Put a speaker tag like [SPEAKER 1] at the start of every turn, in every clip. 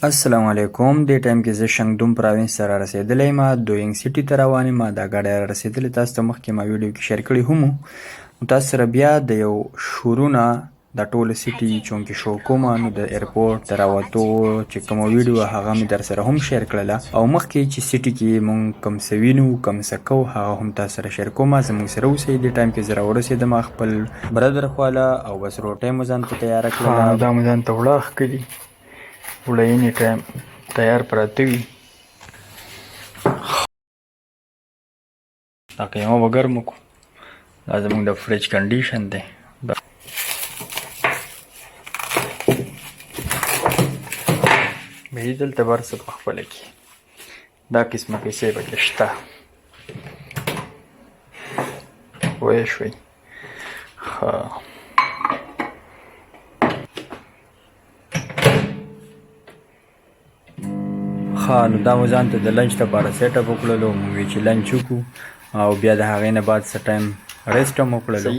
[SPEAKER 1] السلام علیکم. دې ټایم کې زه شنګدوم پراوینس ته را رسېدلی یم. دوینګ سټي ته روان یم. دا ګاډی را رسېدلی تاسو ته مخکې ما ویډیو کې شیر کړی هم وو. تاسو سره بیا د یو شروع نه دا ټوله سټي چونکې شو کوم نو د ایرپورټ د راوتو چې کومه ویډیو هغه مې در سره هم شیر کړله، او مخکې چې سټي کې مونږ کوم څه وینو کوم څه کوو هغه هم تاسو سره شیر کوم. زموږ سره اوسئ. دې ټایم کې زه راورسېدم خپل برادر خواله او بس روټۍ مو ځان ته تیاره کړله. دا مو ځان ته وړه ښکلي وړه اینی ټایم تیار پراته وي. دا قیمه به ګرمه کړو. دا زموږ د فریج کنډیشن دی. بهي دلته بر څه په خپله کې دا قسمه پیسې پکې شته. پوه شوئ؟ ښه نو دا مو ځان ته د لنچ لپاره سیټ اپ وکړلو. موږ وی چې لنچ وکړو او بیا د هغې نه بعد څه ټایم ریسټ هم وکړلو.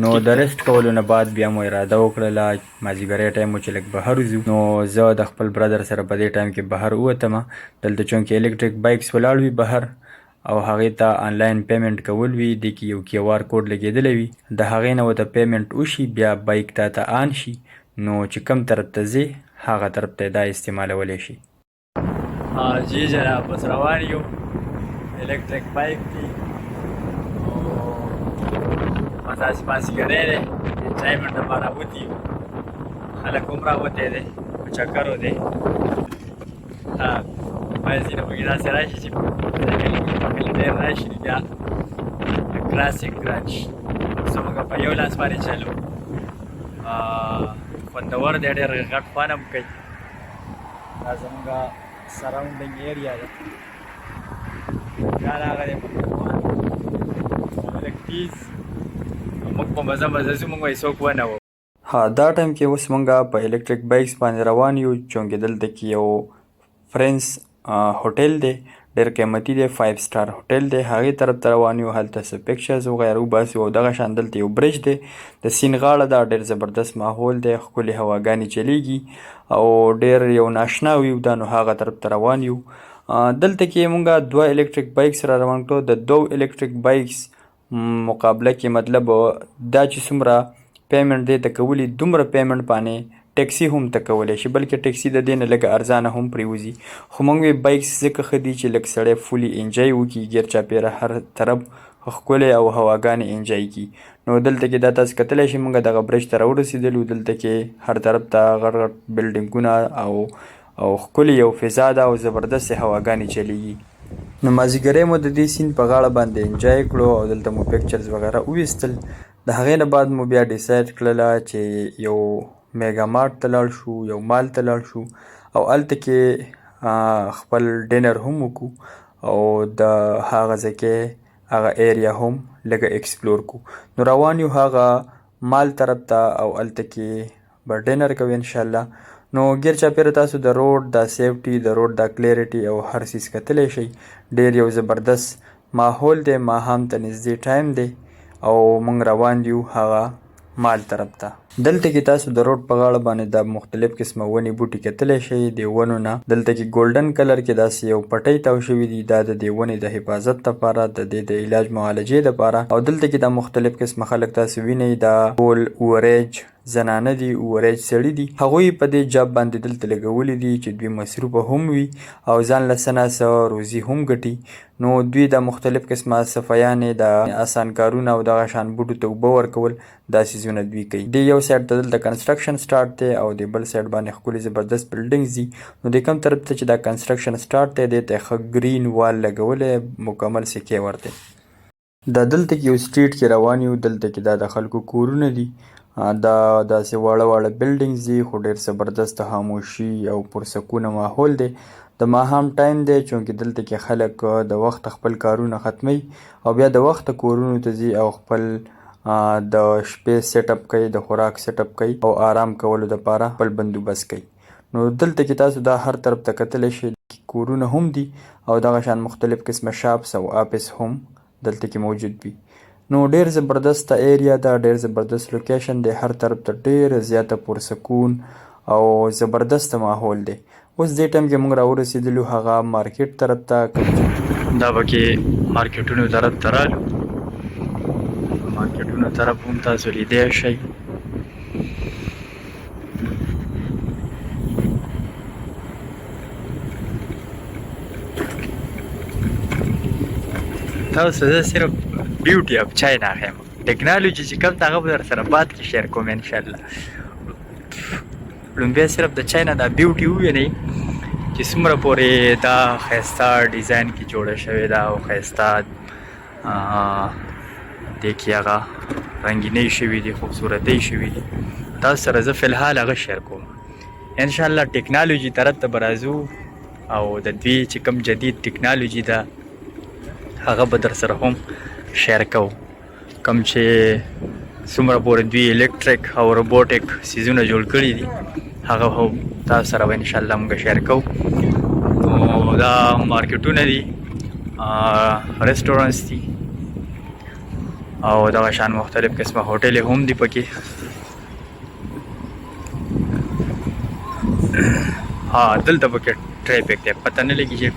[SPEAKER 1] نو د ریسټ کولو نه بعد بیا مو اراده وکړله مازدیګری ټایم و چې لږ بهر وځو. نو زه د خپل برادر سره په دې ټایم کې بهر ووتم. دلته چونکې الکتریک بایکس ولاړ وي بهر او هغې ته آنلاین پیمنټ کول وي. دې کې یو کیو آر کوډ لګېدلی وي. د هغې نه ورته پیمنټ وشي بیا بایک تا آن شي. نو چې کوم طرف ته ځې هغه طرف ته دا استعمالولی شي. جی جناب بس روان یو. الکتریک بایک دی او داسې مازدیګری دی. چای منډ لپاره وتي یو. خلک هم راوتی دی په چکرو دی. باید ځینې پکې داسې راشي چې کله ډېر راشي بیا کلاسیک راشي. زموږ په یو لاس باندې چلو. خوندور دی ډېر غټ خوند هم کوي. دا زموږ سراونډینګ ایریا ده. دا هغه دی لږ تیز موږ په مزه مزه ځو. موږ وایي څوک ونه وو. دا ټایم کې اوس موږ په الکتریک بایکس باندې روان یو چونکې دلته کې یو فرینس هوټل دی. ډېر قیمتي دی. 5 سټار هوټل دی. هغې طرف ته روان یو. هلته څه پکچرز وغیره وباسو او دغه شان دلته یو برج دی د سیند غاړه ده. ډېر زبردست ماحول دی. ښکلې هواګانې چلیږي او ډېر یو ناشنا ویو ده. نو هغه طرف ته روان یو. دلته کې مونږ 2 الکتریک بایکس را روان کړو. د 2 الکتریک بایکس مقابله کې مطلب دا چې څومره پیمنټ دی ته کولی دومره پیمنټ باندې ټیکسي هم ته کولی شي، بلکې ټیکسي د دې نه لږه ارزانه هم پرې وځي. خو موږ وی بایکس ځکه ښه دي چې لږ سړی فولي انجوی وکړي، ګیر چاپېره هر طرف ښکلی او هواګانې انجوی کړي. نو دلته کې دا تاسو کتلی شئ موږ دغه برج ته راورسېدلو. دلته کې هر طرف ته غټ غټ بلډینګونه او ښکلې یو فضا ده او زبردست هواګانې چلیږي. نو مازدیګری مو د دې سیند په غاړه باندې انجوی کړو او دلته مو پکچرز وغیره وویستل. د هغې نه بعد مو بیا ډیسایډ کړله چې یو میګا مارټ ته لاړ شو، یو مال ته لاړ شو او هلته کې خپل ډینر هم وکړو او د هغه ځای کې هغه ایریا هم لږه ایکسپلور کړو. نو روان یو هغه مال طرف ته او هلته کې به ډینر کوو انشاءالله. نو ګیر چاپېره تاسو د روډ دا سیفټي، د روډ دا کلیرټي او هر څیز کتلی شئ. ډېر یو زبردست ماحول دی. ماښام ته نږدې ټایم دی او موږ روان یو هغه مال طرف ته. دلته کې تاسو د روډ په غاړه باندې د مختلف قسمه ونې بوټي کتلی شئ. د ونو نه دلته کې ګولډن کلر کې داسې یو پټۍ تاو شوي دي. دا د دې ونې د حفاظت لپاره، د دې د علاج معالجې لپاره. او دلته کې دا مختلف قسمه خلک تاسو وینئ. دا ټول اووریج زنانه دي، اووریج سړي دي. هغوی په دې جاب باندې دلته لګولي دي چې دوی مصروفه هم وي او ځان له څه نه څه روزي هم ګټي. نو دوی د مختلف قسمه صفایانې، د آسان کارونه او دغه شان بوټو ته اوبه ورکول دا څیزونه دوی کوي. د یو سایډ ته دلته کنسټرکشن سټارټ دی او د بل سایډ باندې ښکلي زبردست بلډینګز دي. نو د کوم طرف ته چې دا کنسټرکشن سټارټ دی دې ته ښه ګرین وال لګولی، مکمل سکې ورته. دا دلته کې یو سټریټ کې روان یو. دلته کې دا د خلکو کورونه دي. دا داسې واړه واړه بلډینګز دي خو ډېر زبردست خاموشي او پرسکونه ماحول دی. د ماښام ټایم دی چونکې دلته کې خلک د وخت خپل کارونه ختموي او بیا د وخت کورونو ته ځي او خپل د شپې سیټ اپ کوي، د خوراک سیټ اپ کوي او آرام کولو دپاره خپل بندوبست کوي. نو دلته کې تاسو دا هر طرف ته کتلی شئ. کورونه هم دي او دغه شان مختلف قسمه شاپس او آفس هم دلته کې موجود وي. نو ډېر زبردسته ایریا ده، ډېر زبردست لوکیشن دی. هر طرف ته ډېر زیاته پرسکون او زبردست ماحول دی. اوس دې ټایم کې موږ راورسېدلو هغه مارکیټ طرف ته، دا پکې مارکیټونو طرف ته رالو. مارکیټونو طرف هم تاسو لیدی شئ. تاسو زه صرف بیوټي اف چاینا ښیم، ټیکنالوجي چې کوم هغه به در سره بعد کې شیر کوم انشاءالله. لومبیا صرف د چاینا دا بیوټي ووینئ چې څومره پورې دا ښایسته ډیزاین کې جوړه شوې ده او ښایسته دې کې هغه رنګینۍ شوي دي، خوبصورتۍ شوي دي. تاسو سره زه فلحال هغه شیر کوم. انشاءالله ټیکنالوجي طرف ته به راځو او د دوی چې کوم جدید ټیکنالوجي ده هغه به در سره هم شیر کوو. کوم چې څومره پورې دوی الکتریک او روبوټیک څیزونه جوړ کړي دي هغه هم تاسو سره به انشاءالله موږ شیر کوو. نو دا مارکیټونه دي، ریسټورانټس دي او دغه شان مختلف قسمه هوټلې هم دي پکې. دلته پکې ټریفک دی، پته نه لګي چې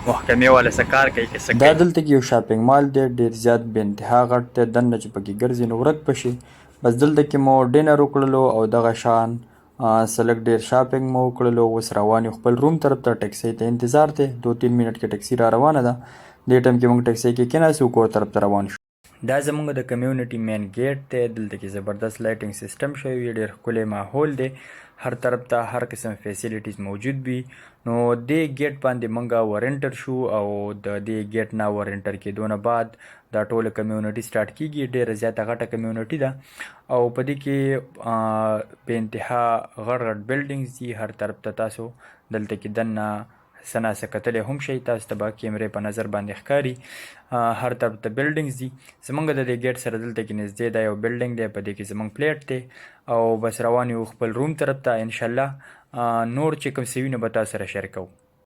[SPEAKER 1] محکمې والا څه کار کوي که څه کوي. دا دلته کې یو شاپینګ مال دی، ډېر زیات بې انتها غټ دی. دننه چې پکې ګرځي نو ورک به شي. بس دلته کې مو ډینر وکړلو او دغه شان سلک ډېر شاپینګ مو وکړلو. اوس روان یو خپل روم طرف ته. ټیکسۍ ته انتظار دی، 2-3 منټ کې ټیکسي را روانه ده. دې ټایم کې موږ ټیکسۍ کې کېناستو، کور طرف ته روان شو. دا زموږ د کمیونټي مین ګیټ دی. دلته کې زبردست لایټینګ سیسټم شوی وي، ډېر ښکلی ماحول دی، هر طرف ته هر قسم فیسیلیټیز موجود وي. نو دې ګیټ باندې موږ ورنټر شو او د دې ګیټ نه ورنټر کېدو نه بعد دا ټوله کمیونټي سټارټ کېږي. ډېره زیاته غټه کمیونټي ده او په دې کې بې انتها غټ غټ بلډینګز دي. هر طرف ته تاسو دلته کې دننه څه ناڅه کتلی هم شئ. تاسو ته به کیمرې په نظر باندې ښکاري. هر طرف ته بلډینګز دي. زموږ د دې ګیټ سره دلته کې نږدې دا یو بلډینګ دی، په دې کې زموږ پلیټ دی او بس روان یو خپل روم طرف ته. انشاءالله نور چې کوم څه وي نو به تاسو سره شیر کوو.